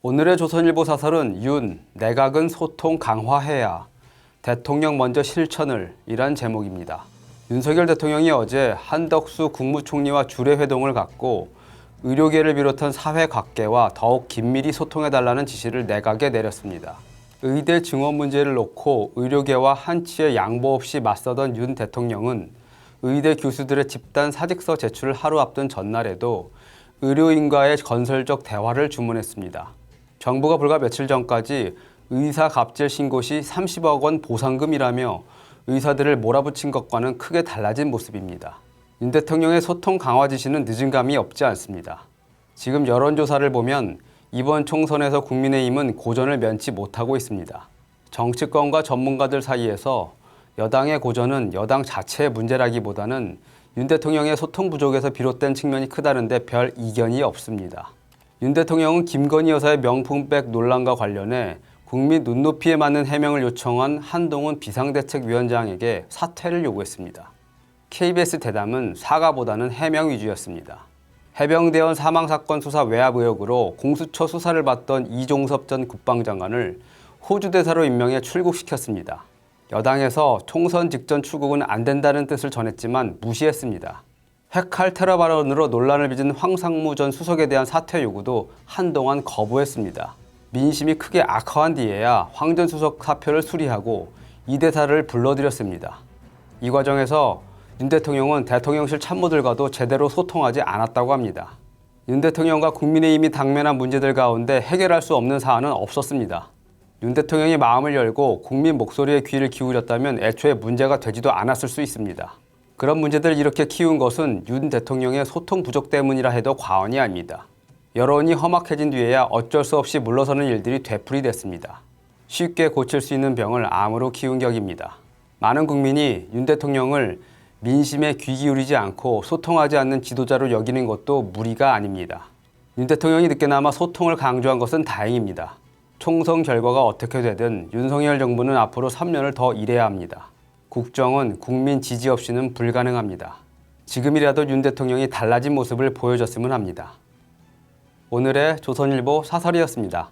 오늘의 조선일보 사설은 내각은 소통 강화해야 대통령 먼저 실천을 이란 제목입니다. 윤석열 대통령이 어제 한덕수 국무총리와 주례회동을 갖고 의료계를 비롯한 사회 각계와 더욱 긴밀히 소통해달라는 지시를 내각에 내렸습니다. 의대 증원 문제를 놓고 의료계와 한치의 양보 없이 맞서던 윤 대통령은 의대 교수들의 집단 사직서 제출을 하루 앞둔 전날에도 의료인과의 건설적 대화를 주문했습니다. 정부가 불과 며칠 전까지 의사 갑질 신고 시 30억 원 보상금이라며 의사들을 몰아붙인 것과는 크게 달라진 모습입니다. 윤 대통령의 소통 강화 지시는 늦은 감이 없지 않습니다. 지금 여론조사를 보면 이번 총선에서 국민의힘은 고전을 면치 못하고 있습니다. 정치권과 전문가들 사이에서 여당의 고전은 여당 자체의 문제라기보다는 윤 대통령의 소통 부족에서 비롯된 측면이 크다는데 별 이견이 없습니다. 윤 대통령은 김건희 여사의 명품백 논란과 관련해 국민 눈높이에 맞는 해명을 요청한 한동훈 비상대책위원장에게 사퇴를 요구했습니다. KBS 대담은 사과보다는 해명 위주였습니다. 해병대원 사망사건 수사 외압 의혹으로 공수처 수사를 받던 이종섭 전 국방장관을 호주 대사로 임명해 출국시켰습니다. 여당에서 총선 직전 출국은 안 된다는 뜻을 전했지만 무시했습니다. 핵칼 테러 발언으로 논란을 빚은 황상무 전 수석에 대한 사퇴 요구도 한동안 거부했습니다. 민심이 크게 악화한 뒤에야 황 전 수석 사표를 수리하고 이 대사를 불러들였습니다. 이 과정에서 윤 대통령은 대통령실 참모들과도 제대로 소통하지 않았다고 합니다. 윤 대통령과 국민의힘이 당면한 문제들 가운데 해결할 수 없는 사안은 없었습니다. 윤 대통령이 마음을 열고 국민 목소리에 귀를 기울였다면 애초에 문제가 되지도 않았을 수 있습니다. 그런 문제들을 이렇게 키운 것은 윤 대통령의 소통 부족 때문이라 해도 과언이 아닙니다. 여론이 험악해진 뒤에야 어쩔 수 없이 물러서는 일들이 되풀이됐습니다. 쉽게 고칠 수 있는 병을 암으로 키운 격입니다. 많은 국민이 윤 대통령을 민심에 귀 기울이지 않고 소통하지 않는 지도자로 여기는 것도 무리가 아닙니다. 윤 대통령이 늦게나마 소통을 강조한 것은 다행입니다. 총선 결과가 어떻게 되든 윤석열 정부는 앞으로 3년을 더 일해야 합니다. 국정은 국민 지지 없이는 불가능합니다. 지금이라도 윤 대통령이 달라진 모습을 보여줬으면 합니다. 오늘의 조선일보 사설이었습니다.